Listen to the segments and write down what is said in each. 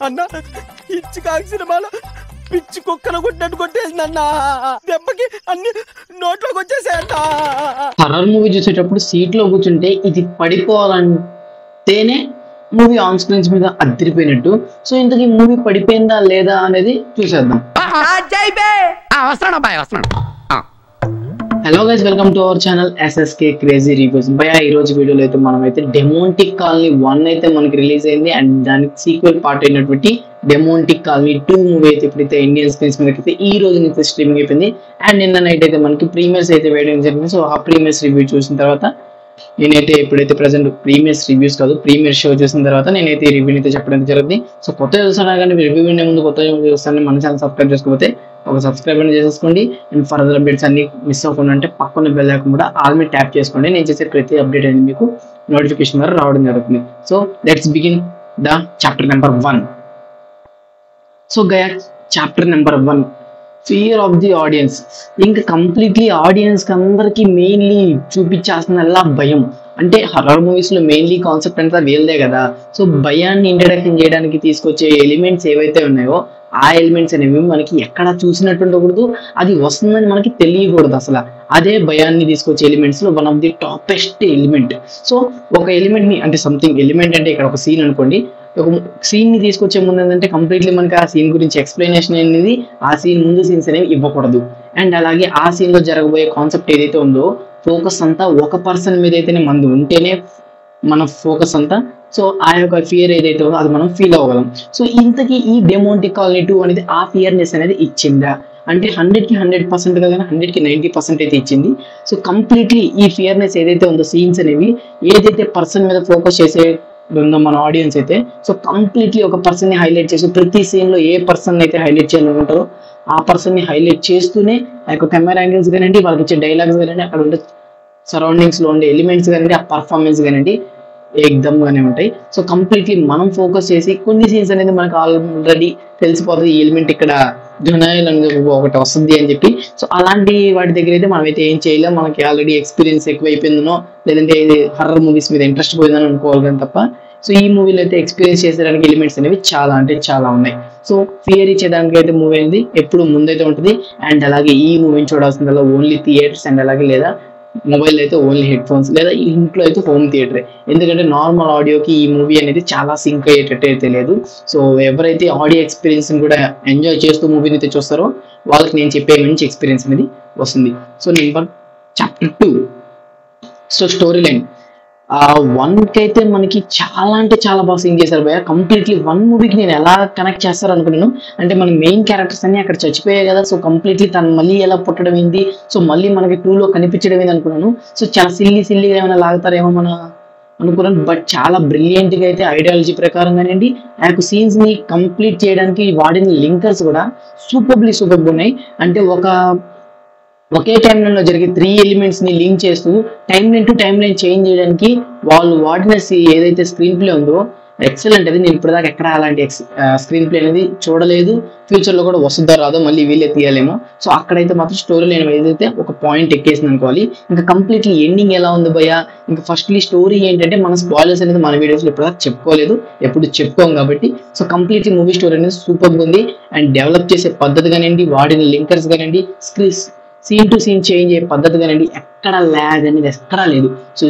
అన్న పిచ్చి కాకి సినిమాలో పిచ్చి కుక్కను కొట్టినట్టు కొట్టేసిందన్న. దెబ్బకి అన్ని నోట్లోకి వచ్చేసాయన్న. హర్రర్ మూవీ చూసేటప్పుడు సీట్ లో కూర్చుంటే ఇది పడిపోవాలంటేనే మూవీ ఆన్ స్క్రీన్స్ మీద అదిరిపోయినట్టు. సో ఇంతకీ మూవీ పడిపోయిందా లేదా అనేది చూసేద్దాం. Hello guys, welcome to our channel SSK crazy reviews. భయ ఈ రోజు వీడియోలో అయితే మనం అయితే డెమోంటిక్ కాలనీ 1 అయితే మనకి రిలీజ్ అయింది అండ్ దానికి సీక్వెల్ పార్ట్ అయినటువంటి డెమోంటిక్ కాలనీ 2 మూవీ అయితే ఇప్పుడైతే ఇండియన్ స్క్రీన్స్ మీద అయితే ఈ రోజు నుంచి స్ట్రీమింగ్ అయిపోయింది. అండ్ నిన్న నైట్ అయితే మనకి ప్రీమియర్స్ అయితే వేయడం జరిగింది. సో ఆ ప్రీమియర్స్ రివ్యూ చూసిన తర్వాత నేనైతే ఎప్పుడైతే ప్రజెంట్ ప్రీమియర్స్ రివ్యూస్ కాదు ప్రీమియర్ షో చూసిన తర్వాత నేనైతే ఈ రివ్యూని అయితే చెప్పడం జరుగుతుంది. సో కొత్త చూస్తున్నా కానీ రివ్యూ వినే ముందు కొత్త చూస్తాను మన ఛానల్ సబ్స్క్రైబ్ చేసుకోకపోతే ఒక సబ్స్క్రైబ్ అని చేసేసుకోండి. అండ్ ఫర్దర్ అప్డేట్స్ అన్ని మిస్ అవ్వకుండా అంటే పక్కన బెల్ ఐకాన్ కూడా ఆల్ మీద ట్యాప్ చేసుకోండి. నేను చేసే ప్రతి అప్డేట్ అనేది మీకు నోటిఫికేషన్ ద్వారా రావడం జరుగుతుంది. So let's begin the chapter number 1. So Gaya chapter number 1, fear of the audience. ఇంకా కంప్లీట్లీ ఆడియన్స్ కి అందరికి మెయిన్లీ చూపించాల్సిన భయం. అంటే హర్రర్ మూవీస్ లో మెయిన్లీ కాన్సెప్ట్ అంతా వీళ్ళదే కదా. సో భయాన్ని ఇంట్రడక్షన్ చేయడానికి తీసుకొచ్చే ఎలిమెంట్స్ ఏవైతే ఉన్నాయో ఆ ఎలిమెంట్స్ అనేవి మనకి ఎక్కడ చూసినట్టు ఉండకూడదు, అది వస్తుందని మనకి తెలియకూడదు. అసలు అదే భయాన్ని తీసుకొచ్చే ఎలిమెంట్స్ లో one of the toppest element. So ఒక ఎలిమెంట్ ని అంటే సంథింగ్ ఎలిమెంట్ అంటే ఇక్కడ ఒక సీన్ అనుకోండి, ఒక సీన్ ని తీసుకొచ్చే ముందు ఏంటంటే కంప్లీట్లీ మనకి ఆ సీన్ గురించి ఎక్స్ప్లెనేషన్ అనేది ఆ సీన్ ముందు సీన్స్ అనేవి ఇవ్వకూడదు. అండ్ అలాగే ఆ సీన్ లో జరగబోయే కాన్సెప్ట్ ఏదైతే ఉందో ఫోకస్ అంతా ఒక పర్సన్ మీద అయితేనే మంది ఉంటేనే మన ఫోకస్ అంతా. సో ఆ యొక్క ఫియర్ ఏదైతే ఉందో అది మనం ఫీల్ అవ్వగలం. సో ఇంతకీ ఈ డెమోంటిక్ కాలనీ 2 అనేది ఆ ఫియర్నెస్ అనేది ఇచ్చిందా అంటే 100కి 100% కదా, 100కి 90% అయితే ఇచ్చింది. సో కంప్లీట్లీ ఈ ఫియర్నెస్ ఏదైతే ఉందో సీన్స్ అనేవి ఏదైతే పర్సన్ మీద ఫోకస్ చేసే ఉందో మన ఆడియన్స్ అయితే సో కంప్లీట్లీ ఒక పర్సన్ ని హైలైట్ చేసి ప్రతి సీన్ లో ఏ పర్సన్ అయితే హైలైట్ చేయాలనుకుంటారో ఆ పర్సన్ ని హైలైట్ చేస్తూనే ఆ యొక్క కెమెరా యాంగిల్స్ కానివ్వండి, వాళ్ళకి వచ్చే డైలాగ్స్ కానివ్వండి, అక్కడ ఉండే సరౌండింగ్స్ లో ఉండే ఎలిమెంట్స్ కానివ్వండి, ఆ పర్ఫార్మెన్స్ కానివ్వండి ఏకదమ్ గానే ఉంటాయి. సో కంప్లీట్లీ మనం ఫోకస్ చేసి కొన్ని సీన్స్ అనేది మనకు ఆల్రెడీ తెలిసిపోతుంది ఈ ఎలిమెంట్ ఇక్కడ జునైల్ అనేది ఒకటి వస్తుంది అని చెప్పి. సో అలాంటి వాటి దగ్గర అయితే మనం అయితే ఏం చేయలేం, మనకి ఆల్రెడీ ఎక్స్పీరియన్స్ ఎక్కువ అయిపోయిందనో లేదంటే హర్రర్ మూవీస్ మీద ఇంట్రెస్ట్ పోయిందని అనుకోవాలి కానీ తప్ప. సో ఈ మూవీలో అయితే ఎక్స్పీరియన్స్ చేసేదానికి ఎలిమెంట్స్ అనేవి చాలా అంటే చాలా ఉన్నాయి. సో ఫియర్ ఇచ్చేదానికి అయితే మూవీ అనేది ఎప్పుడు ముందైతే ఉంటుంది. అండ్ అలాగే ఈ మూవీని చూడాల్సిందల్లా ఓన్లీ థియేటర్స్ అండ్ అలాగే లేదా మొబైల్ అయితే ఓన్లీ హెడ్ ఫోన్స్ లేదా ఇంట్లో అయితే హోమ్ థియేటరే. ఎందుకంటే నార్మల్ ఆడియోకి ఈ మూవీ అనేది చాలా సింక్ అయ్యేటట్టు అయితే లేదు. సో ఎవరైతే ఆడియో ఎక్స్పీరియన్స్ కూడా ఎంజాయ్ చేస్తూ మూవీని అయితే చూస్తారో వాళ్ళకి నేను చెప్పే మంచి ఎక్స్పీరియన్స్ అనేది వస్తుంది. So number chapter 2. So story line 1కి అయితే మనకి చాలా అంటే చాలా బాగా సింగ్ చేశారు భయ. కంప్లీట్లీ 1 మూవీకి నేను ఎలా కనెక్ట్ చేస్తారు అనుకున్నాను అంటే మన మెయిన్ క్యారెక్టర్స్ అన్ని అక్కడ చచ్చిపోయాయి కదా. సో కంప్లీట్లీ తను మళ్ళీ ఎలా పుట్టడం ఏంది, సో మళ్ళీ మనకి 2లో కనిపించడం ఏంది అనుకున్నాను. సో చాలా సిల్లీగా ఏమైనా లాగుతారేమో మన అనుకున్నాను. బట్ చాలా బ్రిలియంట్ గా అయితే ఐడియాలజీ ప్రకారం కానివ్వండి ఆ యొక్క సీన్స్ ని కంప్లీట్ చేయడానికి వాడిన లింకర్స్ కూడా సూపర్గా ఉన్నాయి. అంటే ఒకే టైం లైన్ లో జరిగే 3 ఎలిమెంట్స్ ని లింక్ చేస్తూ time line to time line change చేయడానికి వాళ్ళు వాడిన ఏదైతే స్క్రీన్ ప్లే ఉందో ఎక్సలెంట్. అది నేను ఇప్పటిదాకా ఎక్కడ అలాంటి స్క్రీన్ ప్లే అనేది చూడలేదు. ఫ్యూచర్ లో కూడా వస్తుందో రాదో మళ్ళీ వీళ్ళే తీయాలేమో. సో అక్కడైతే మాత్రం స్టోరీ లైన్ ఏదైతే ఒక పాయింట్ ఎక్కేసింది అనుకోవాలి. ఇంకా కంప్లీట్లీ ఎండింగ్ ఎలా ఉంది భయ. ఇంకా ఫస్ట్లీ స్టోరీ ఏంటంటే మన స్పాయిలర్స్ అనేది మన వీడియోస్ లో ఇప్పటిదాకా చెప్పుకోలేదు, ఎప్పుడు చెప్పుకోం కాబట్టి. సో కంప్లీట్లీ మూవీ స్టోరీ అనేది సూపర్గా ఉంది. అండ్ డెవలప్ చేసే పద్ధతి కానివ్వండి, వాడిన లింకర్స్ కానివ్వండి, సీన్ టు సీన్ చేంజ్ అయ్యే పద్ధతి కానివ్వండి, ఎక్కడ ల్యాగ్ అనేది ఎక్కడా లేదు. సో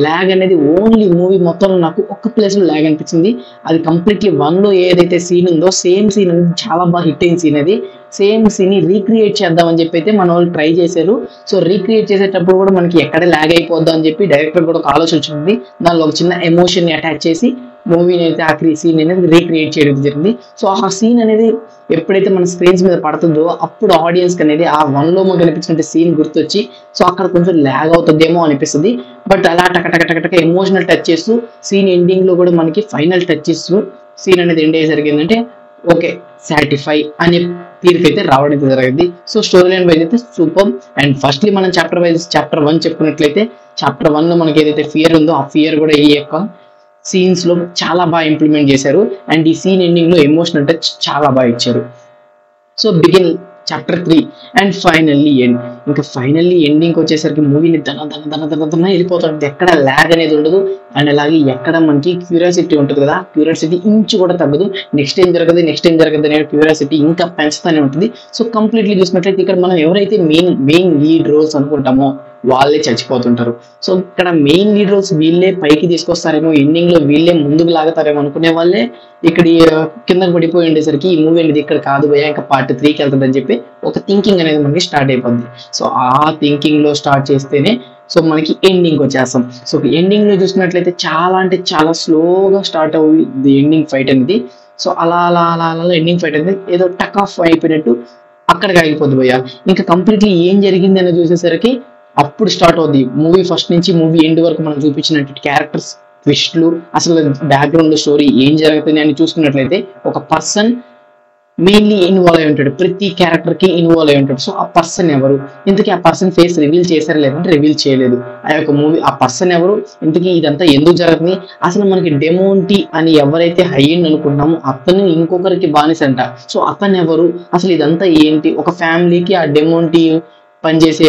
ల్యాగ్ అనేది ఓన్లీ మూవీ మొత్తంలో నాకు ఒక్క ప్లేస్ లో ల్యాగ్ అనిపించింది. అది కంప్లీట్లీ 1లో ఏదైతే సీన్ ఉందో సేమ్ సీన్ అనేది చాలా బాగా హిట్ అయిన సీన్. అది సేమ్ సీన్ ని రీక్రియేట్ చేద్దామని చెప్పి అయితే మన వాళ్ళు ట్రై చేశారు. సో రీక్రియేట్ చేసేటప్పుడు కూడా మనకి ఎక్కడ ల్యాగ్ అయిపోద్దాం అని చెప్పి డైరెక్టర్ కూడా ఒక ఆలోచన వచ్చింది. దానిలో ఒక చిన్న ఎమోషన్ ని అటాచ్ చేసి మూవీని అయితే ఆ సీన్ అనేది రీక్రియేట్ చేయడం జరిగింది. సో ఆ సీన్ అనేది ఎప్పుడైతే మన స్క్రీన్స్ మీద పడుతుందో అప్పుడు ఆడియన్స్ అనేది ఆ 1లో మనకు కనిపించిన సీన్ గుర్తొచ్చి సో అక్కడ కొంచెం ల్యాగ్ అవుతుందేమో అనిపిస్తుంది. బట్ అలా టక ఎమోషనల్ టచ్ చేస్తూ సీన్ ఎండింగ్ లో కూడా మనకి ఫైనల్ టచ్ చేస్తూ సీన్ అనేది ఎండ్ అయ్యే జరిగిందంటే ఓకే సాటిస్ఫై అనే తీర్పు అయితే రావడం అయితే జరిగింది. సో స్టోరీ లైన్ వైజ్ అయితే సూపర్. అండ్ ఫస్ట్లీ మనం చాప్టర్ 1 చెప్పుకున్నట్లయితే చాప్టర్ 1లో మనకి ఏదైతే ఫియర్ ఉందో ఆ ఫియర్ కూడా ఈ యొక్క సీన్స్ లో చాలా బాగా ఇంప్లిమెంట్ చేశారు. అండ్ ఈ సీన్ ఎండింగ్ లో ఎమోషనల్ టచ్ చాలా బాగా ఇచ్చారు. So begin chapter 3 and finally end. ఇంకా ఫైనల్లీ ఎండింగ్ వచ్చేసరికి మూవీని దన వెళ్ళిపోతుంది. ఎక్కడ ల్యాగ్ అనేది ఉండదు. అండ్ అలాగే ఎక్కడ మనకి క్యూరియాసిటీ ఉంటుంది కదా, క్యూరియాసిటీ ఇంచు కూడా తగ్గదు. నెక్స్ట్ ఏం జరగదు అనే క్యూరియాసిటీ ఇంకా పెంచుతూనే ఉంటుంది. సో కంప్లీట్లీ చూసినట్లయితే ఇక్కడ మనం ఎవరైతే మెయిన్ లీడ్ రోల్స్ అనుకుంటామో వాళ్ళే చచ్చిపోతుంటారు. సో ఇక్కడ మెయిన్ లీడ్ రోల్స్ వీళ్ళే పైకి తీసుకొస్తారేమో, ఎండింగ్ లో వీళ్ళే ముందుకు లాగుతారేమో అనుకునే వాళ్ళే ఇక్కడ కిందకి పడిపోయి ఉండేసరికి ఈ మూవీ అనేది ఇక్కడ కాదు భయ్యా, ఇంకా పార్ట్ 3కి వెళ్తుంది అని చెప్పి ఒక థింకింగ్ అనేది మనకి స్టార్ట్ అయిపోద్ది. సో ఆ థింకింగ్ లో స్టార్ట్ చేస్తేనే సో మనకి ఎండింగ్ వచ్చేస్తాం. సో ఎండింగ్ లో చూసినట్లయితే చాలా అంటే చాలా స్లోగా స్టార్ట్ అవుతుంది ఎండింగ్ ఫైట్ అనేది. సో అలా ఎండింగ్ ఫైట్ అనేది ఏదో టక్ ఆఫ్ అయిపోయినట్టు అక్కడికి ఆగిపోద్ది భయ్యా. ఇంకా కంప్లీట్లీ ఏం జరిగింది అనేది చూసేసరికి అప్పుడు స్టార్ట్ అవుద్ది మూవీ. ఫస్ట్ నుంచి మూవీ ఎండ్ వరకు మనం చూపించినట్టు క్యారెక్టర్స్, ట్విస్ట్లు, అసలు బ్యాక్గ్రౌండ్ స్టోరీ ఏం జరుగుతుంది అని చూసుకున్నట్లయితే ఒక పర్సన్ మెయిన్లీ ఇన్వాల్వ్ అయి ఉంటాడు, ప్రతి క్యారెక్టర్ కి ఇన్వాల్వ్ అయి ఉంటాడు. సో ఆ పర్సన్ ఎవరు, ఇంతకీ ఆ పర్సన్ ఫేస్ రివీల్ చేశారా లేదంటే రివీల్ చేయలేదు. ఆ యొక్క మూవీ ఆ పర్సన్ ఎవరు, ఇంతకీ ఇదంతా ఎందుకు జరుగుతుంది, అసలు మనకి డెమోంటీ అని ఎవరైతే హయ్యిండ్ అనుకుంటున్నామో అతను ఇంకొకరికి బానిసంట. సో అతను ఎవరు, అసలు ఇదంతా ఏంటి, ఒక ఫ్యామిలీకి ఆ డెమోంటీ పనిచేసే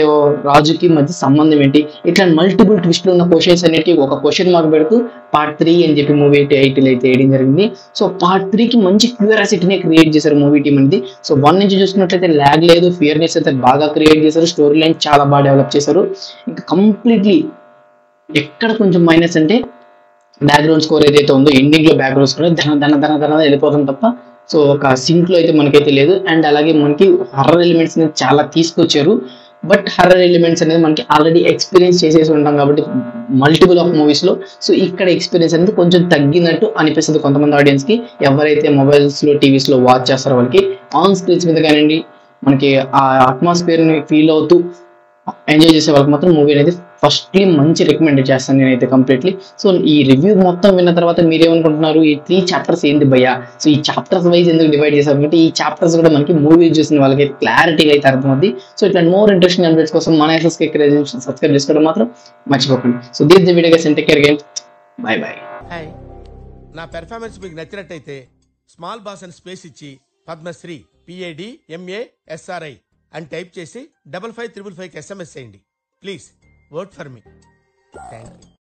రాజుకి మధ్య సంబంధం ఏంటి, ఇట్లా మల్టిపుల్ ట్విస్ట్లు ఉన్న క్వశ్చన్స్ అనేటివి ఒక క్వశ్చన్ మార్క్ పెడుతూ పార్ట్ 3 అని చెప్పి మూవీ టైటిల్ అయితే వేయడం జరిగింది. సో పార్ట్ 3కి మంచి క్యూరియాసిటీనే క్రియేట్ చేశారు మూవీ టీమ్ అనేది. సో 1 నుంచి చూసుకున్నట్లయితే ల్యాగ్ లేదు, ఫియర్నెస్ అయితే బాగా క్రియేట్ చేశారు, స్టోరీ లైన్ చాలా బాగా డెవలప్ చేశారు. ఇంకా కంప్లీట్లీ ఎక్కడ కొంచెం మైనస్ అంటే బ్యాక్గ్రౌండ్ స్కోర్ ఏదైతే ఉందో ఎండింగ్ లో బ్యాక్గ్రౌండ్ స్కోర్ ధన వెళ్ళిపోతాం తప్ప సో ఒక సింక్ లో అయితే మనకైతే లేదు. అండ్ అలాగే మనకి హర్రర్ ఎలిమెంట్స్ చాలా తీసుకొచ్చారు. బట్ హర్రర్ ఎలిమెంట్స్ అనేది మనకి ఆల్రెడీ ఎక్స్పీరియన్స్ చేసేసి ఉంటాం కాబట్టి మల్టిపుల్ ఆఫ్ మూవీస్ లో. సో ఇక్కడ ఎక్స్పీరియన్స్ అనేది కొంచెం తగ్గినట్టు అనిపిస్తుంది కొంతమంది ఆడియన్స్ కి. ఎవరైతే మొబైల్స్ లో టీవీస్ లో వాచ్ చేస్తారో వాళ్ళకి ఆన్ స్క్రీన్స్ మీద కానివ్వండి, మనకి ఆ అట్మాస్ఫియర్ ని ఫీల్ అవుతూ ఎంజాయ్ చేసే వాళ్ళకి మాత్రం మూవీ అనేది ఫస్ట్లీ మంచి రికమెండ్ చేస్తాను నేనైతే కంప్లీట్లీ. సో ఈ రివ్యూ మొత్తం విన్న తర్వాత మీరేమనుకుంటున్నారు, ఈ 3 చాప్టర్స్ ఏంది భయ్యా, సో ఈ చాప్టర్స్ వైజ్ ఎందుకు డివైడ్ చేశారు అంటే ఈ చాప్టర్స్ కూడా మనకి మూవీ చూసిన వాళ్ళకి క్లారిటీగా అయితే అర్థమవుతుంది. సో ఇట్లా మోర్ ఇంట్రెస్టింగ్ అప్డేట్స్ కోసం మన SSK క్రేజీ సబ్స్క్రైబ్ చేసుకోవడం మాత్రం మర్చిపోకండి. So this the video guys, take care again, by by. Hi, నా పెర్ఫార్మెన్స్ మీకు నచ్చినట్టయితే స్మాల్ బాస్ అని స్పేస్ ఇచ్చి పద్మశ్రీ PADMASRI అని టైప్ చేసి 5555కి SMS చేయండి. Please vote for me. Thank you.